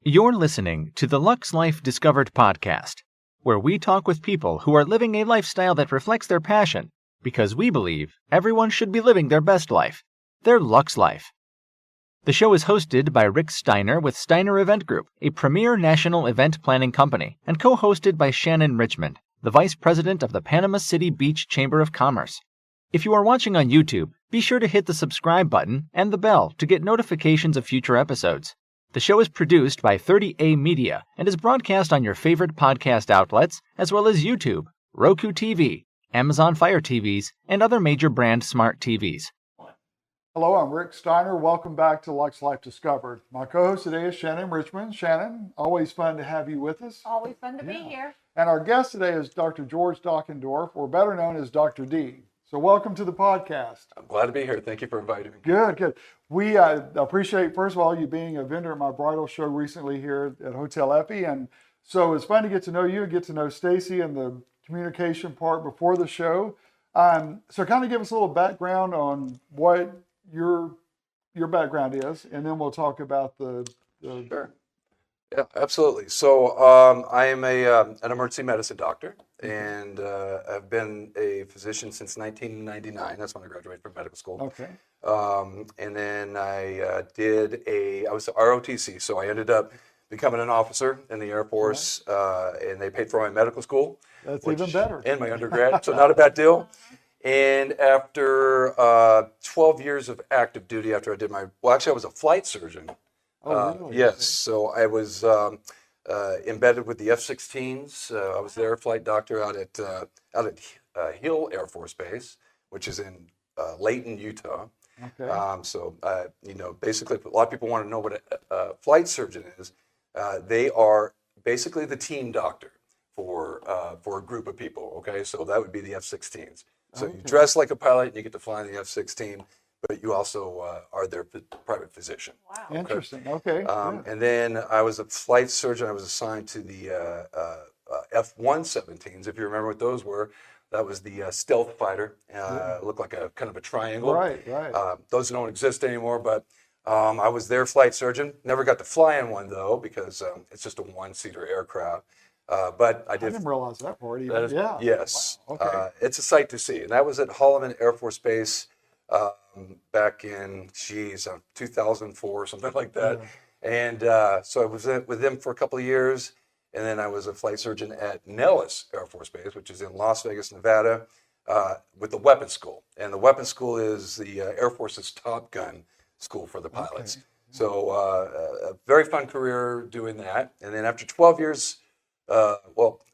You're listening to the Lux Life Discovered podcast, where we talk with people who are living a lifestyle that reflects their passion, because we believe everyone should be living their best life, their Lux Life. The show is hosted by Rick Steiner with Steiner Event Group, a premier national event planning company, and co-hosted by Shannon Richmond, the Vice President of the Panama City Beach Chamber of Commerce. If you are watching on YouTube, be sure to hit the subscribe button and the bell to get notifications of future episodes. The show is produced by 30A Media and is broadcast on your favorite podcast outlets, as well as YouTube, Roku TV, Amazon Fire TVs, and other major brand smart TVs. Hello, I'm Rick Steiner. Welcome back to Lux Life Discovered. My co-host today is Shannon Richmond. Shannon, always fun to have you with us. Always fun to be here. And our guest today is Dr. George Dockendorf, or better known as Dr. D. So welcome to the podcast. I'm glad to be here. Thank you for inviting me. Good. We appreciate, first of all, you being a vendor at my bridal show recently here at Hotel Epi. And so it's fun to get to know you and get to know Stacy and the communication part before the show. So kind of give us a little background on what your background is, and then we'll talk about the Sure. Yeah, absolutely. So I am an emergency medicine doctor, and I've been a physician since 1999. That's when I graduated from medical school. Okay. And then I was ROTC, so I ended up becoming an officer in the Air Force, and they paid for my medical school. That's even better. And my undergrad, so not a bad deal. And after 12 years of active duty, after I did I was a flight surgeon. Oh, really? Yes, so I was embedded with the F-16s. I was their flight doctor out at Hill Air Force Base, which is in Layton, Utah. Okay. So basically, a lot of people want to know what a flight surgeon is. They are basically the team doctor for a group of people. Okay, so that would be the F-16s. So you dress like a pilot, and you get to fly in the F-16. But you also are their private physician. Wow. Interesting. Okay. And then I was a flight surgeon. I was assigned to the F-117s, if you remember what those were. That was the stealth fighter. Looked like a kind of a triangle. Right. Those don't exist anymore, but I was their flight surgeon. Never got to fly in one, though, because it's just a one-seater aircraft. But I didn't realize that part even. Yes. Wow. Okay. It's a sight to see. And that was at Holloman Air Force Base. Back in 2004, something like that. Yeah. And so I was with them for a couple of years, and then I was a flight surgeon at Nellis Air Force Base, which is in Las Vegas, Nevada, with the weapons school. And the weapons school is the Air Force's Top Gun school for the pilots. Okay. So a very fun career doing that. And then after 12 years,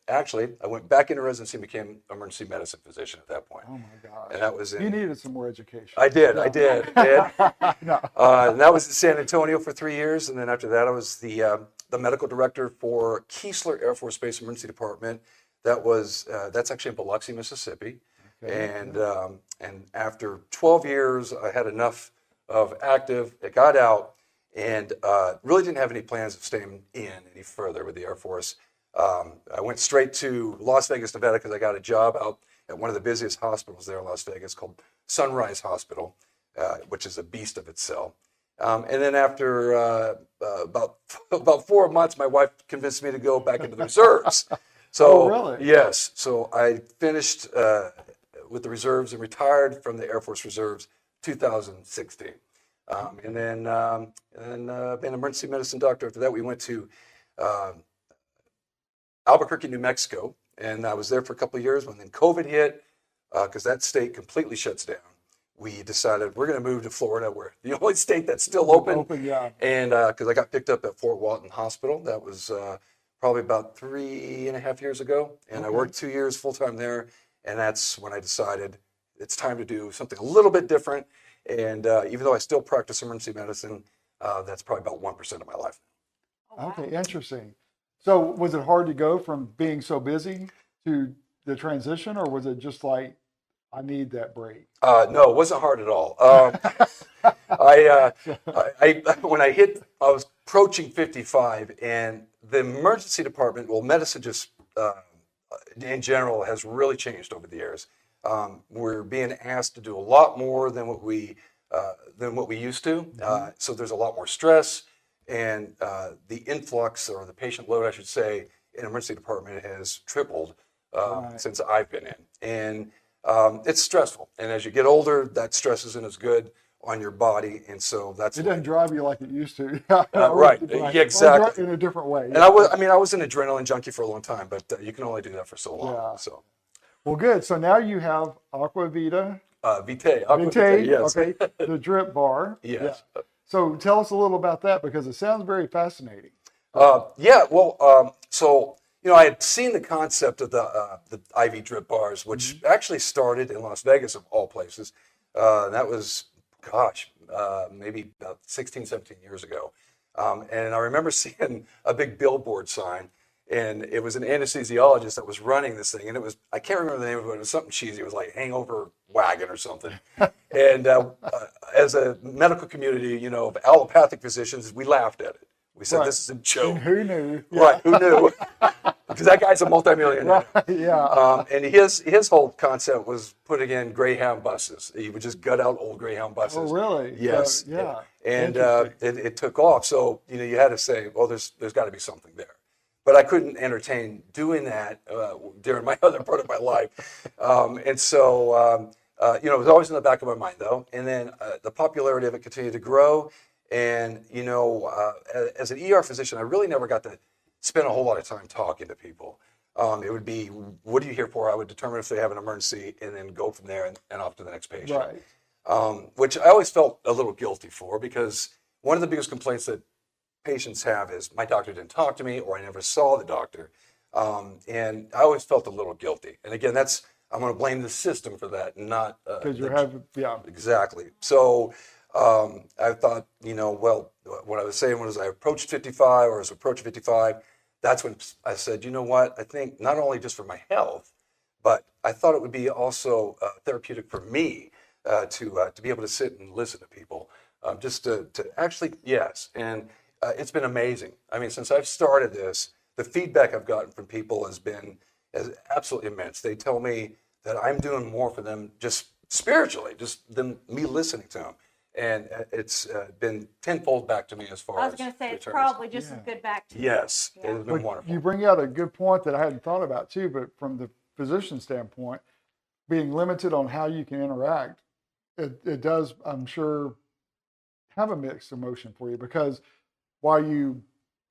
actually, I went back into residency and became an emergency medicine physician at that point. Oh my gosh! And that was you needed some more education. I did. And No. that was in San Antonio for 3 years, and then after that, I was the medical director for Keesler Air Force Base Emergency Department. That's actually in Biloxi, Mississippi. Okay. And after 12 years, I had enough of active. It got out, and really didn't have any plans of staying in any further with the Air Force. I went straight to Las Vegas, Nevada, because I got a job out at one of the busiest hospitals there in Las Vegas called Sunrise Hospital, which is a beast of itself. And then after about 4 months, my wife convinced me to go back into the reserves. So, really? Yes. So I finished with the reserves and retired from the Air Force Reserves 2016. And then been an emergency medicine doctor. After that, we went to Albuquerque, New Mexico, and I was there for a couple of years. When then COVID hit, because that state completely shuts down, we decided we're going to move to Florida. We're the only state that's still open. Yeah. And because I got picked up at Fort Walton Hospital, that was probably about 3.5 years ago, and I worked 2 years full time there, and that's when I decided it's time to do something a little bit different. And even though I still practice emergency medicine, that's probably about 1% of my life. Oh, wow. Okay, interesting. So was it hard to go from being so busy to the transition, or was it just like, I need that break? No, it wasn't hard at all. When I was approaching 55, and the emergency department, medicine just in general has really changed over the years. We're being asked to do a lot more than what we used to. So there's a lot more stress. and the influx or the patient load, I should say, in emergency department has tripled Right. since I've been in, and it's stressful. And as you get older, that stress isn't as good on your body, and so that's It doesn't drive you like it used to. right. Yeah, exactly. In a different way. And I was an adrenaline junkie for a long time, but you can only do that for so long. Yeah. So, Well, good. So now you have Aqua Vita, Vitae, Aqua Vitae, Vitae, yes. okay, the drip bar. Yes. Yeah. So tell us a little about that because it sounds very fascinating. So I had seen the concept of the IV drip bars, which actually started in Las Vegas, of all places. That was, maybe about 16, 17 years ago. And I remember seeing a big billboard sign, and it was an anesthesiologist that was running this thing. And it was, I can't remember the name of it, it was something cheesy. It was like Hangover Wagon or something. And as a medical community, of allopathic physicians, we laughed at it. We said, Right. this is a joke. And who knew? Right, who knew? Because that guy's a multimillionaire. Right, yeah. And his whole concept was putting in Greyhound buses. He would just gut out old Greyhound buses. Oh, really? Yes. Yeah. And Interesting. it took off. So, you had to say, well, there's got to be something there. But I couldn't entertain doing that during my other part of my life. And so, it was always in the back of my mind, though. And then the popularity of it continued to grow. And, as an ER physician, I really never got to spend a whole lot of time talking to people. It would be, what are you here for? I would determine if they have an emergency and then go from there and off to the next patient. Right. Which I always felt a little guilty for, because one of the biggest complaints that patients have is my doctor didn't talk to me, or I never saw the doctor. And I always felt a little guilty. And again, I'm going to blame the system for that, not Because you have, yeah. exactly. So I thought, well, what I was saying was I approached 55, or I was approaching 55. That's when I said, you know what? I think not only just for my health, but I thought it would be also therapeutic for me to be able to sit and listen to people, just to actually, yes. And it's been amazing. I mean, since I've started this, the feedback I've gotten from people has been absolutely immense. They tell me that I'm doing more for them just spiritually, just than me listening to them. And it's been tenfold back to me as far as I was going to say it's returns. probably just as good back to you. Yes, it has been But wonderful. you bring out a good point that I hadn't thought about too, but from the physician standpoint, being limited on how you can interact, it does, I'm sure, have a mixed emotion for you, because while you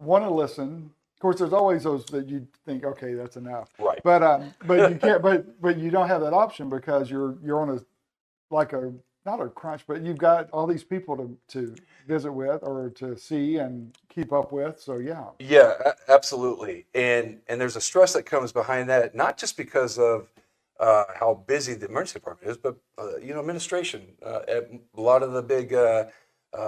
want to listen, of course, there's always those that you think, okay, that's enough. Right. But you can't. But you don't have that option because you're on not a crunch, but you've got all these people to visit with or to see and keep up with. So yeah. Yeah, absolutely. And there's a stress that comes behind that, not just because of how busy the emergency department is, but administration. At a lot of the big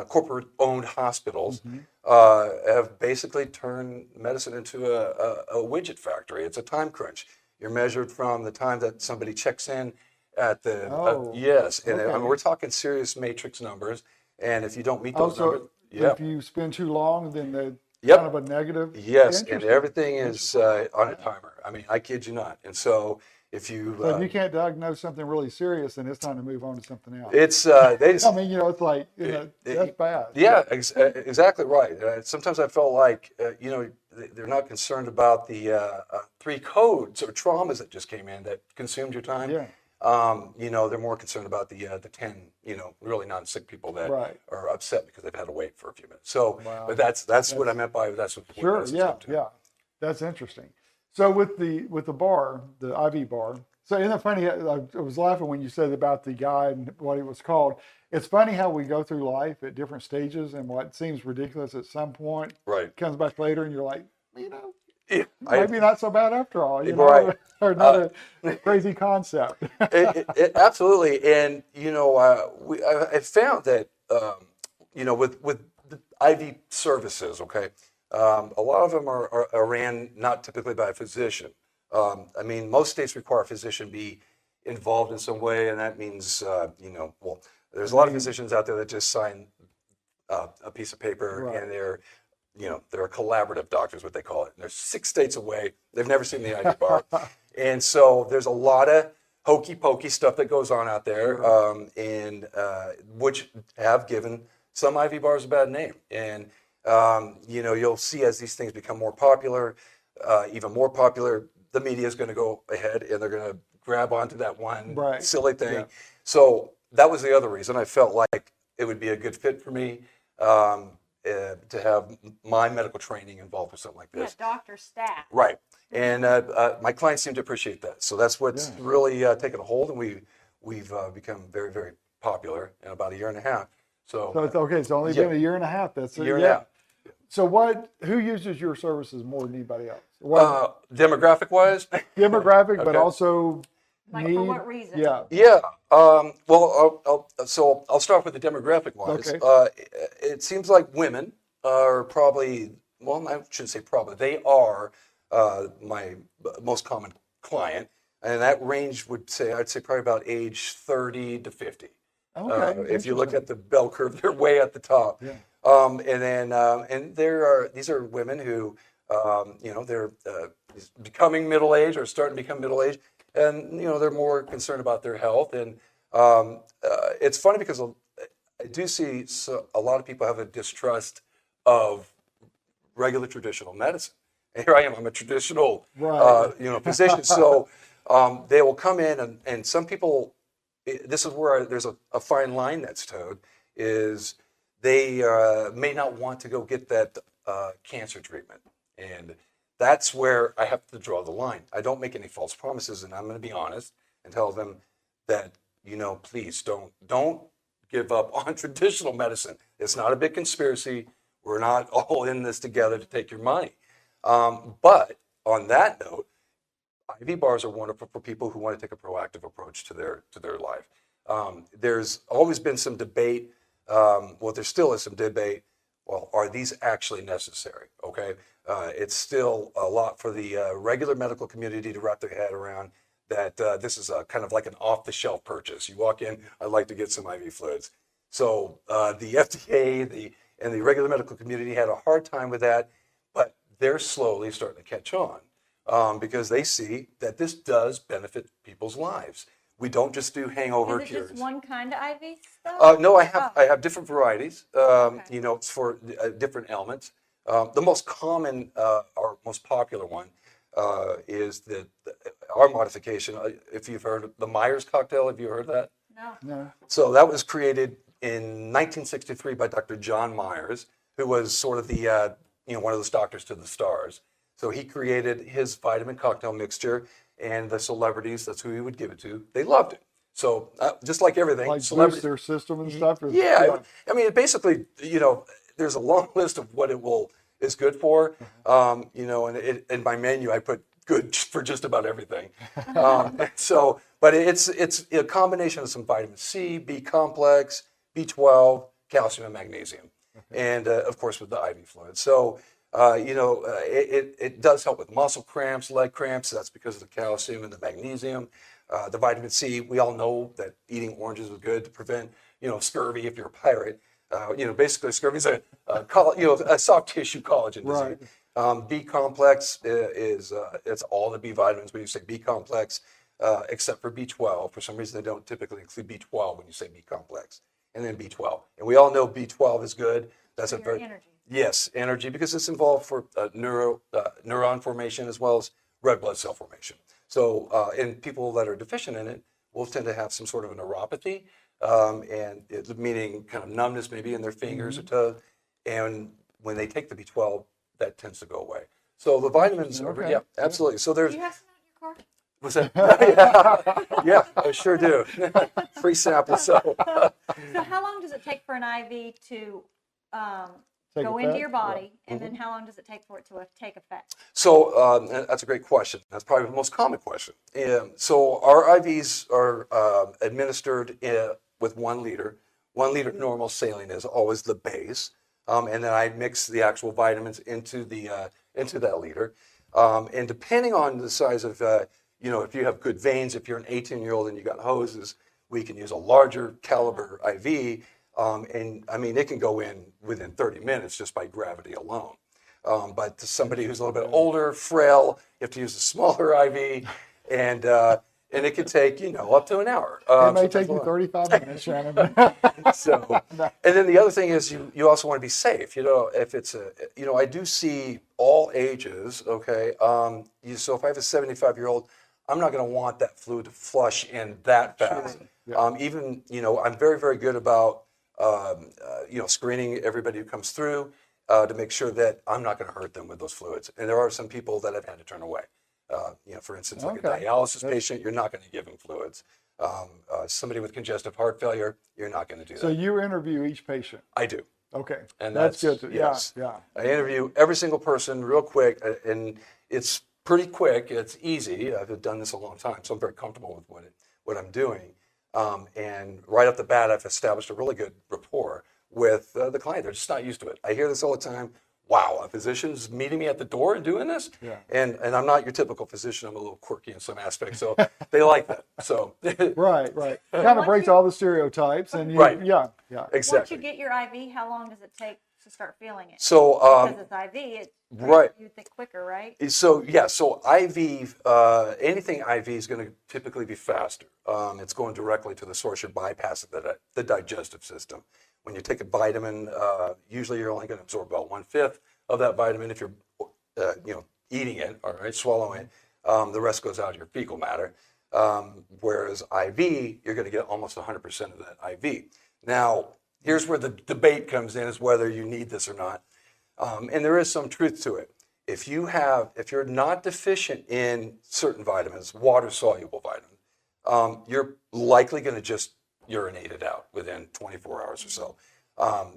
corporate-owned hospitals have basically turned medicine into a widget factory. It's a time crunch. You're measured from the time that somebody checks in at the yes, and I mean, we're talking serious matrix numbers. And if you don't meet those numbers, if you spend too long, then the Yep. kind of a negative. Yes, and Interesting. everything is on a timer. I mean, I kid you not. And so if you, So if you can't diagnose something really serious, then it's time to move on to something else. it's they just, I mean, it's like that's bad. yeah, exactly right. Sometimes I felt like they're not concerned about the 3 codes or traumas that just came in that consumed your time. Yeah. They're more concerned about the 10, really non-sick people that Right. are upset because they've had to wait for a few minutes. So, Wow. but that's what I meant by that's what. Sure. medicine's Yeah. up to. Yeah. That's interesting. So with the bar, the IV bar. So isn't it funny? I was laughing when you said about the guy and what it was called. It's funny how we go through life at different stages, and what seems ridiculous at some point Right. comes back later, and you're like, Yeah, maybe not so bad after all. Right. Or not a crazy concept. Absolutely, and I found that with the IV services, okay, a lot of them are ran not typically by a physician. I mean, most states require a physician be involved in some way, and that means there's a lot of physicians out there that just sign a piece of paper, Right. and they're collaborative doctors, what they call it. And they're 6 states away. They've never seen the IV bar. And so there's a lot of hokey pokey stuff that goes on out there, and which have given some IV bars a bad name. And You'll see as these things become more popular, even more popular, the media is going to go ahead and they're going to grab onto that one Right. silly thing. Yeah. So that was the other reason I felt like it would be a good fit for me to have my medical training involved with something like Yeah, this. doctor staff. Right. And my clients seem to appreciate that. So that's what's really taken a hold, and we've become very, very popular in about a year and a half. So it's okay. It's only been a year and a half. That's a year and yeah. a half. So who uses your services more than anybody else? What, Demographic-wise? demographic, but Okay. also Like need. for what reason? Yeah. Yeah. So I'll start with the demographic-wise. Okay. It seems like women are probably, well, I shouldn't say probably, they are my most common client. And that range I'd say probably about age 30 to 50. Okay. If you look at the bell curve, they're way at the top. Yeah. And these are women who, they're becoming middle age or starting to become middle age, and they're more concerned about their health. And it's funny because I do see a lot of people have a distrust of regular traditional medicine. And here I am, I'm a traditional, physician. So they will come in, and some people. This is where there's a fine line that's towed, is they may not want to go get that cancer treatment. And that's where I have to draw the line. I don't make any false promises, and I'm going to be honest and tell them that, please don't give up on traditional medicine. It's not a big conspiracy. We're not all in this together to take your money. But on that note, IV bars are wonderful for people who want to take a proactive approach to their life. There's always been some debate. There still is some debate. Well, are these actually necessary? Okay, it's still a lot for the regular medical community to wrap their head around. That this is a kind of like an off-the-shelf purchase. You walk in, I'd like to get some IV fluids. So the FDA, and the regular medical community had a hard time with that, but they're slowly starting to catch on. Because they see that this does benefit people's lives. We don't just do hangover Is it cures. just one kind of IV stuff? No, I have different varieties. It's for different ailments. The most common or most popular one is our modification. If you've heard of the Myers cocktail, have you heard of that? No. So that was created in 1963 by Dr. John Myers, who was sort of the one of those doctors to the stars. So he created his vitamin cocktail mixture, and the celebrities, that's who he would give it to, they loved it. So just like everything. Like boost their system and stuff? Yeah. I mean, basically, there's a long list of what is good for, and in my menu, I put good for just about everything. But it's a combination of some vitamin C, B complex, B12, calcium, and magnesium. And of course, with the IV fluid. So, it does help with muscle cramps, leg cramps. That's because of the calcium and the magnesium. The vitamin C, we all know that eating oranges is good to prevent, scurvy if you're a pirate. Basically scurvy is a soft tissue collagen disease. Right. B complex is it's all the B vitamins when you say B complex, except for B12. For some reason, they don't typically include B12 when you say B complex. And then B12. And we all know B12 is good. That's for your energy. Yes, energy, because it's involved for neuron formation as well as red blood cell formation. So in people that are deficient in it will tend to have some sort of a neuropathy, meaning kind of numbness maybe in their fingers or toes. And when they take the B12, that tends to go away. So the vitamins are, yeah, absolutely. So there's. Do you have some in your car? What's that? Yeah, I sure do. Free sample. So how long does it take for an IV to go effect? into your body, and then how long does it take for it to take effect? So that's a great question. That's probably the most common question. So our IVs are administered with 1 liter. 1 liter normal saline is always the base, and then I mix the actual vitamins into that liter. And depending on the size of, if you have good veins, if you're an 18-year-old and you got hoses, we can use a larger caliber IV. And I mean, it can go in within 30 minutes just by gravity alone. But to somebody who's a little bit older, frail, you have to use a smaller IV. And And it could take, up to an hour. It may sometimes take you longer. 35 minutes, Shannon. So, and then the other thing is you also want to be safe. If it's I do see all ages. Okay. So if I have a 75-year-old, I'm not going to want that fluid to flush in that fast. Yeah. Even, I'm very, very good about, screening everybody who comes through to make sure that I'm not going to hurt them with those fluids. And there are some people that I've had to turn away. For instance, like a dialysis patient, you're not going to give them fluids. Somebody with congestive heart failure, you're not going to do that. So you interview each patient? I do. Okay. And that's good. Yes. Yeah. I interview every single person real quick, and it's pretty quick. It's easy. I've done this a long time, so I'm very comfortable with what I'm doing. And right off the bat, I've established a really good rapport with the client. They're just not used to it. I hear this all the time. Wow, a physician's meeting me at the door and doing this? Yeah. And I'm not your typical physician. I'm a little quirky in some aspects, so they like that. So Right. Kind of breaks all the stereotypes, and Right. Yeah. Exactly. Once you get your IV, how long does it take to start feeling it? So Because it's IV, right. You think quicker, right? So IV, anything IV is going to typically be faster. It's going directly to the source. You're bypassing the digestive system. When you take a vitamin, usually you're only going to absorb about 1/5 of that vitamin if you're, eating it, all right, swallowing it. The rest goes out of your fecal matter. Whereas IV, you're going to get almost 100% of that IV. Now, here's where the debate comes in, is whether you need this or not. And there is some truth to it. If you're not deficient in certain vitamins, water-soluble vitamins, you're likely going to just urinate it out within 24 hours or so.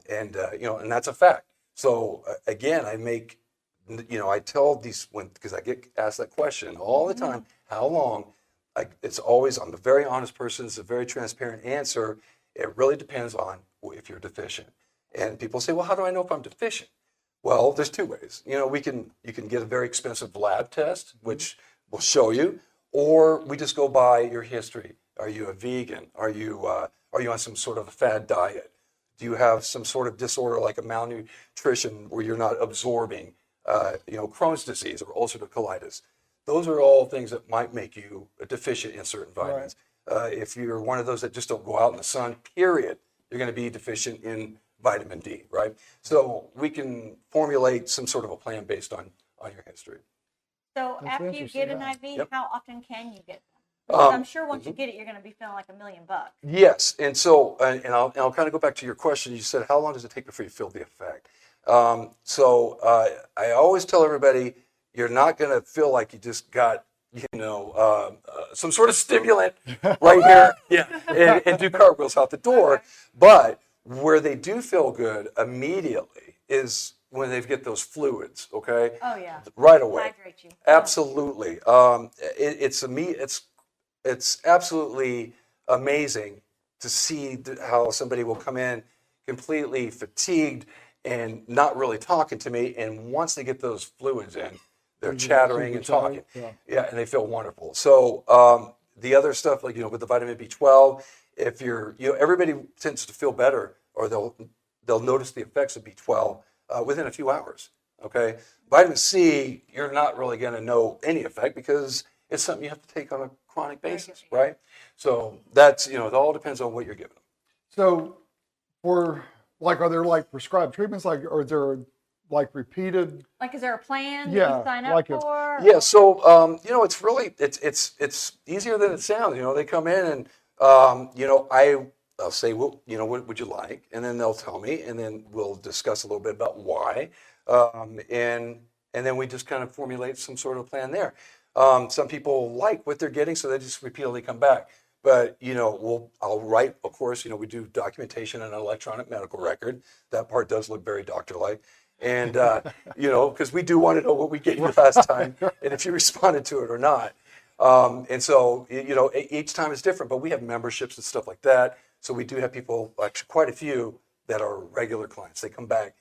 And that's a fact. So again, I tell these, because I get asked that question all the time, how long? I'm a very honest person. It's a very transparent answer. It really depends on if you're deficient. And people say, well, how do I know if I'm deficient? Well, there's two ways. You can get a very expensive lab test, which will show you, or we just go by your history. Are you a vegan? Are you on some sort of a fad diet? Do you have some sort of disorder like a malnutrition where you're not absorbing, Crohn's disease or ulcerative colitis? Those are all things that might make you deficient in certain vitamins. Right. If you're one of those that just don't go out in the sun, period, you're going to be deficient in vitamin D, right? So we can formulate some sort of a plan based on your history. So That's after you get an IV, Yep. how often can you get them? Because I'm sure once you get it, you're going to be feeling like $1 million. Yes, and so, and I'll kind of go back to your question. You said, how long does it take before you feel the effect? I always tell everybody, you're not going to feel like you just got, some sort of stimulant right here, and do cartwheels out the door. Okay. But where they do feel good immediately is when they get those fluids. Okay. Oh yeah. Right away. Hydrate you. Absolutely. It's absolutely amazing to see how somebody will come in completely fatigued and not really talking to me, and once they get those fluids in, they're chattering and talking. Yeah, and they feel wonderful. So the other stuff, like with the vitamin B12, if you're everybody tends to feel better, or they'll notice the effects of B12 within a few hours. Okay, vitamin C, you're not really going to know any effect because it's something you have to take on a chronic basis, right? So that's it all depends on what you're giving them. So are there prescribed treatments, or is there repeated? Is there a plan Yeah, that you sign up for? Yeah, so it's really it's easier than it sounds. They come in and I'll say, well, what would you like? And then they'll tell me, and then we'll discuss a little bit about why, and then we just kind of formulate some sort of plan there. Some people like what they're getting, so they just repeatedly come back. But I'll write. Of course, we do documentation and an electronic medical record. That part does look very doctor-like. And, because we do want to know what we gave you last time and if you responded to it or not. And so, each time is different, but we have memberships and stuff like that. So we do have people, actually quite a few, that are regular clients. They come back.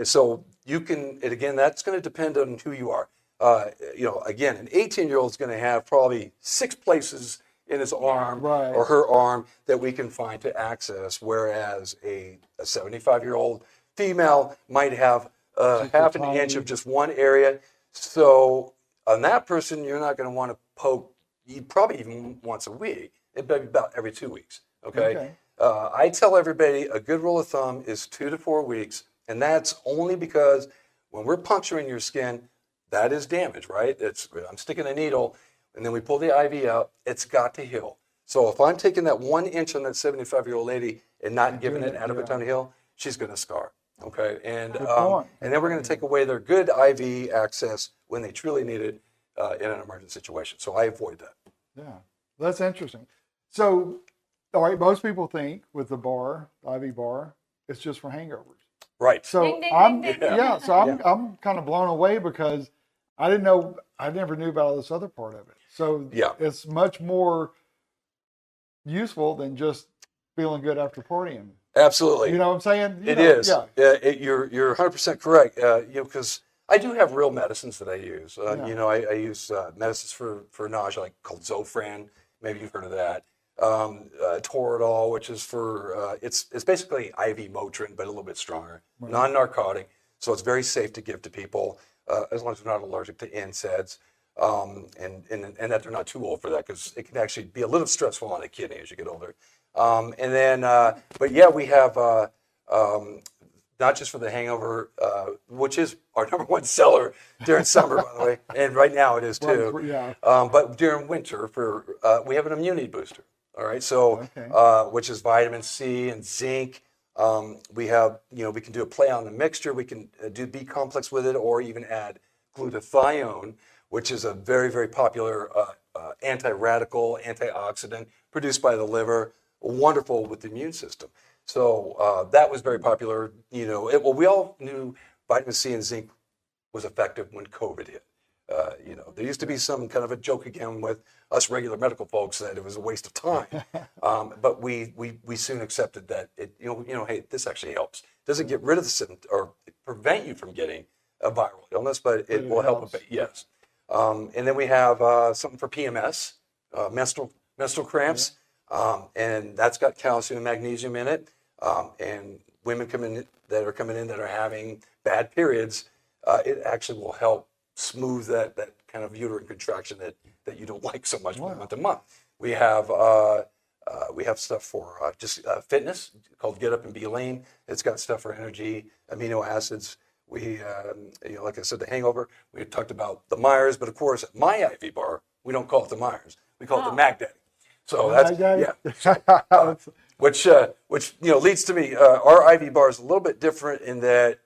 So you can, and again, that's going to depend on who you are. Again, an 18-year-old is going to have probably 6 places in his arm or her arm that we can find to access, whereas a 75-year-old female might have half an inch of just one area. So on that person, you're not going to want to poke probably even once a week. It'd be about every 2 weeks. Okay. I tell everybody a good rule of thumb is 2 to 4 weeks, and that's only because when we're puncturing your skin, that is damage, right? I'm sticking a needle, and then we pull the IV out. It's got to heal. So if I'm taking that 1 inch on that 75-year-old lady and not giving it adequate time to heal, she's going to scar. Okay, and then we're going to take away their good IV access when they truly need it in an emergent situation. So I avoid that. Yeah, that's interesting. So, all right, most people think with the bar, the IV bar, it's just for hangovers. Right. So Ding, ding, I'm ding, ding. yeah. So I'm kind of blown away because I didn't know. I never knew about this other part of it. So it's much more useful than just feeling good after partying. Absolutely. You know what I'm saying? It is. Yeah. You're 100% correct. Because I do have real medicines that I use. I use medicines for nausea, like called Zofran. Maybe you've heard of that. Toradol, which is for it's basically IV Motrin, but a little bit stronger, non-narcotic. So it's very safe to give to people as long as they're not allergic to NSAIDs, and that they're not too old for that, because it can actually be a little stressful on the kidney as you get older. But yeah, we have not just for the hangover, which is our #1 seller during summer, by the way, and right now it is too. But during winter, we have an immunity booster. All right, so which is vitamin C and zinc. We have, we can do a play on the mixture. We can do B complex with it, or even add glutathione, which is a very, very popular anti-radical, antioxidant produced by the liver, wonderful with the immune system. So that was very popular. We all knew vitamin C and zinc was effective when COVID hit. There used to be some kind of a joke again with us regular medical folks that it was a waste of time, but we soon accepted that hey, this actually helps. Doesn't get rid of the symptom or prevent you from getting a viral illness, but it will help a bit. Yes, and then we have something for PMS, menstrual cramps, and that's got calcium and magnesium in it. And women that are coming in that are having bad periods, it actually will help smooth that kind of uterine contraction that you don't like so much month to month. We have stuff for just fitness called Get Up and Be Lean. It's got stuff for energy, amino acids. We, like I said, the hangover. We talked about the Myers, but of course, my IV bar, we don't call it the Myers. We call it the Mac Daddy. So that's which leads to me. Our IV bar is a little bit different in that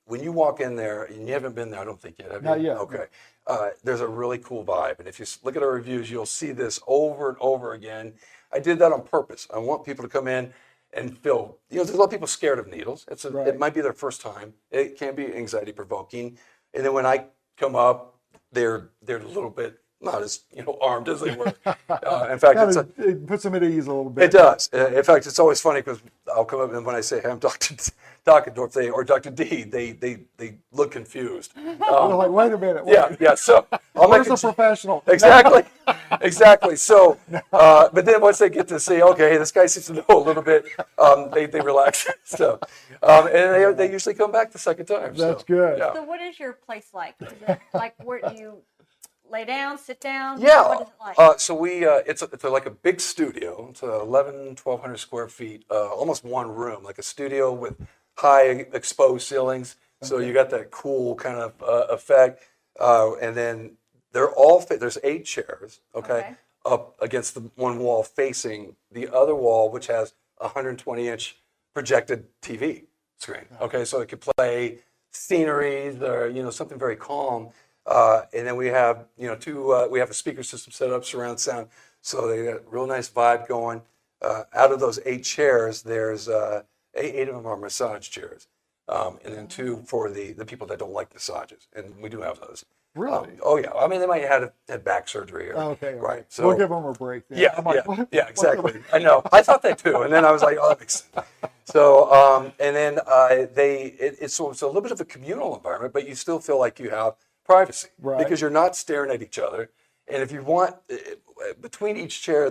when you walk in there, and you haven't been there, I don't think yet, have you? Not yet. Okay. There's a really cool vibe. And if you look at our reviews, you'll see this over and over again. I did that on purpose. I want people to come in and feel, there's a lot of people scared of needles. It might be their first time. It can be anxiety provoking. And then when I come up, they're a little bit not as armed as they were. In fact, it puts them at ease a little bit. It does. In fact, it's always funny because I'll come up and when I say, "Hey, I'm Dr. Dockendorf," or Dr. D, they look confused. They're like, "Wait a minute." Yeah. So I'll make a professional. Exactly. So, but then once they get to say, "Okay, this guy seems to know a little bit," they relax. So, and they usually come back the second time. That's good. So, what is your place like? Is it like where do you lay down, sit down? Yeah. What is it like? So it's like a big studio. It's 1,200 square feet, almost one room, like a studio with high exposed ceilings. So you got that cool kind of effect. And then they're all there's 8 chairs, okay, up against the one wall facing the other wall, which has a 120-inch projected TV screen. Okay, so it could play sceneries or something very calm. And then we have we have a speaker system set up, surround sound, so they got a real nice vibe going. Out of those 8 chairs, there's 8 of them are massage chairs, and then 2 for the people that don't like massages, and we do have those. Really? Oh yeah. I mean, they might have had back surgery. Right. So we'll give them a break. Then. Yeah, exactly. I know. I thought that too, and then I was like, oh, that makes sense. So, and then it's a little bit of a communal environment, but you still feel like you have privacy, because you're not staring at each other. And if you want, between each chair,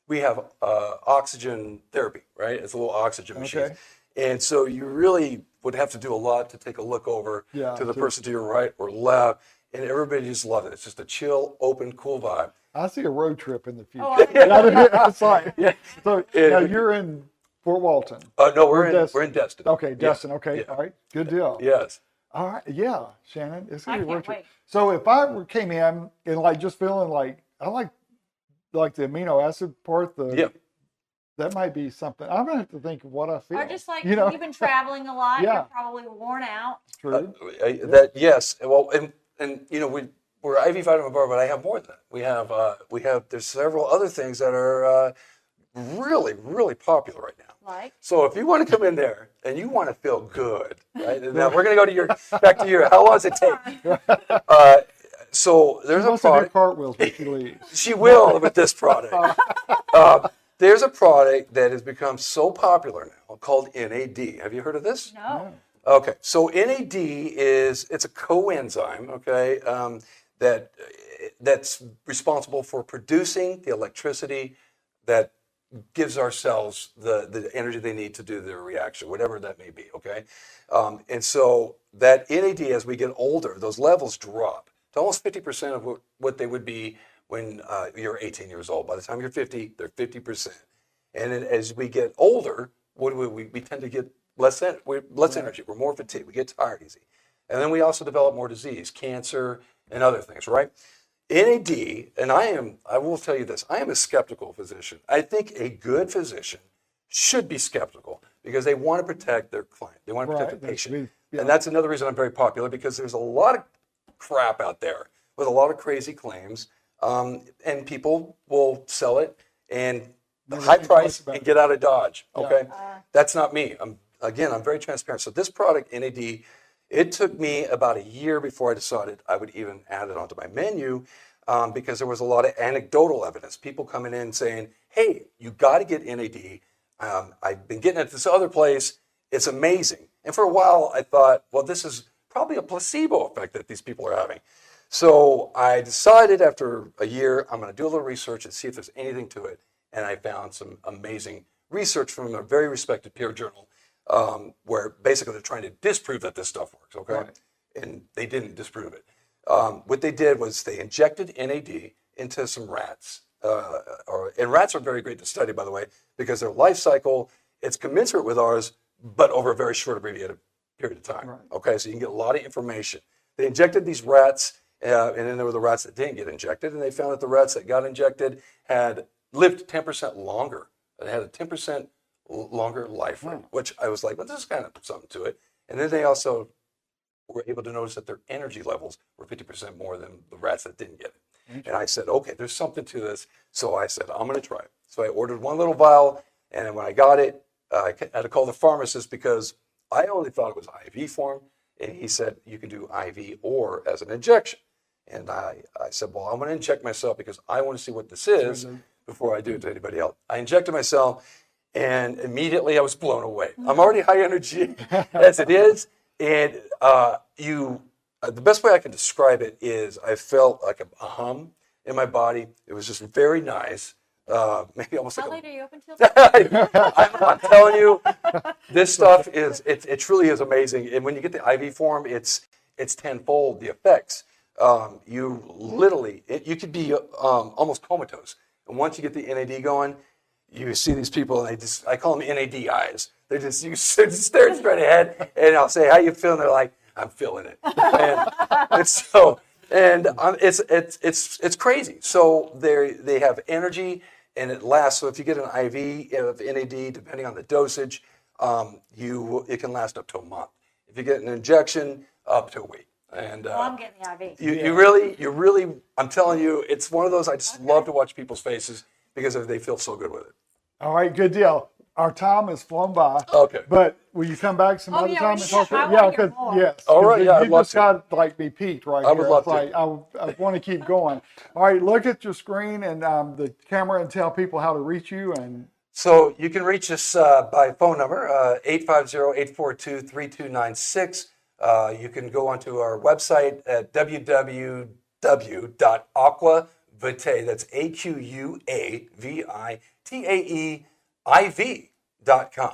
we have oxygen therapy, right? It's a little oxygen machine. And so you really would have to do a lot to take a look over to the person to your right or left. and everybody just loved it. It's just a chill, open, cool vibe. I see a road trip in the future. Oh, That's right. Yeah. So now you're in Fort Walton. No, we're in Destin. Okay, Destin. Yeah. Okay, Yeah. all right, good deal. Yes. All right, yeah, Shannon, it's gonna I be a road can't trip. wait. So if I came in and like just feeling like I like the amino acid part, that might be something. I'm gonna have to think of what I feel. Or just like, you know, you've been traveling a lot, Yeah. you're probably worn out. true. That yes. Well, and you know we're IV vitamin bar, but I have more than that. We have there's several other things that are really really popular right now. Like, So if you want to come in there and you want to feel good, right? Now we're going to go to back to your. How long does it take? So there's She a wants to do product. cartwheels when she leaves. She will with this product. There's a product that has become so popular now called NAD. Have you heard of this? no. Okay, so NAD it's a coenzyme, okay, that's responsible for producing the electricity that gives our cells the energy they need to do their reaction, whatever that may be, okay? And so that NAD, as we get older, those levels drop to almost 50% of what they would be when you're 18 years old. By the time you're 50, they're 50%. And then as we get older, what do we tend to get less energy. We're more fatigued. We get tired easy. And then we also develop more disease, cancer, and other things, right? NAD, and I will tell you this, I am a skeptical physician. I think a good physician should be skeptical because they want to protect their client. They want to protect Right, the that's patient. me, yeah. And that's another reason I'm very popular because there's a lot of crap out there with a lot of crazy claims. And people will sell it and Never high think price twice about and it. get out of Dodge. Yeah. Okay. That's not me. I'm very transparent. So this product, NAD, it took me about a year before I decided I would even add it onto my menu because there was a lot of anecdotal evidence. People coming in saying, hey, you got to get NAD. I've been getting it at this other place. It's amazing. And for a while, I thought, well, this is probably a placebo effect that these people are having. So I decided after a year, I'm going to do a little research and see if there's anything to it. And I found some amazing research from a very respected peer journal where basically they're trying to disprove that this stuff works, okay? Right. And they didn't disprove it. What they did was they injected NAD into some rats. And rats are very great to study, by the way, because their life cycle, it's commensurate with ours, but over a very short abbreviated period of time. Right. Okay, so you can get a lot of information. They injected these rats, and then there were the rats that didn't get injected, and they found that the rats that got injected had lived 10% longer. They had a 10% longer life rate, which I was like, well, this is kind of something to it. And then they also were able to notice that their energy levels were 50% more than the rats that didn't get it. And I said, okay, there's something to this. So I said, I'm going to try it. So I ordered one little vial, and when I got it, I had to call the pharmacist because I only thought it was IV form, and he said you can do IV or as an injection. And I said, well, I'm going to inject myself because I want to see what this is before I do it to anybody else. I injected myself, and immediately I was blown away. I'm already high energy as it is, and the best way I can describe it is I felt like a hum in my body. It was just very nice. Maybe almost How like late are you open till? I'm telling you, this stuff it truly is amazing. And when you get the IV form, it's tenfold the effects. You literally, you could be almost comatose. And once you get the NAD going, you see these people, and I call them NAD eyes. They're just staring straight ahead, and I'll say, "How you feeling?" They're like, "I'm feeling it." It's crazy. So they have energy, and it lasts. So if you get an IV of NAD, depending on the dosage, it can last up to a month. If you get an injection, up to a week. And Well, I'm getting the IV. you really, I'm telling you, it's one of those I just love to watch people's faces because they feel so good with it. All right, good deal. Our time has flown by. Okay. But will you come back some Oh, other yeah, time we and talk? should. I wanna Yeah, hear because more. yes. All right, yeah, you I'd love just to. got like me peaked right I here. would love It's like, I want to keep going. All right, look at your screen and the camera and tell people how to reach you. And So you can reach us by phone number, 850-842-3296. You can go onto our website at www.aquavitae, that's AQUAVITAEIV.com.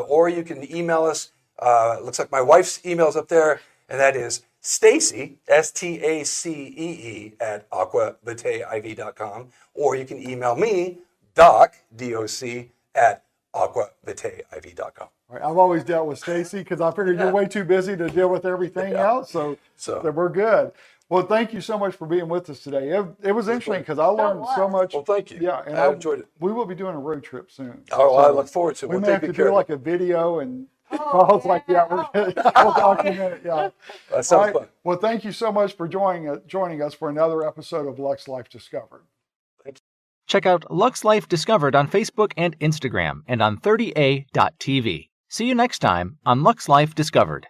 Or you can email us. Looks like my wife's email's up there, and that is Stacey, Stacee, at aquavitaiv.com, or you can email me, Doc, DOC, at aquavitaiv.com. Right, I've always dealt with Stacy because I figured you're way too busy to deal with everything else, so we're good. Well, thank you so much for being with us today. It was interesting because I learned so much. Well, thank you. Yeah, and I enjoyed it. We will be doing a road trip soon. Oh, I look forward to it. We We'll may have take to good care do of like a video and calls like that. We'll document it. Yeah. That sounds fun. Well, thank you so much for joining us for another episode of Lux Life Discovered. Check out Lux Life Discovered on Facebook and Instagram and on 30a.tv. See you next time on Lux Life Discovered.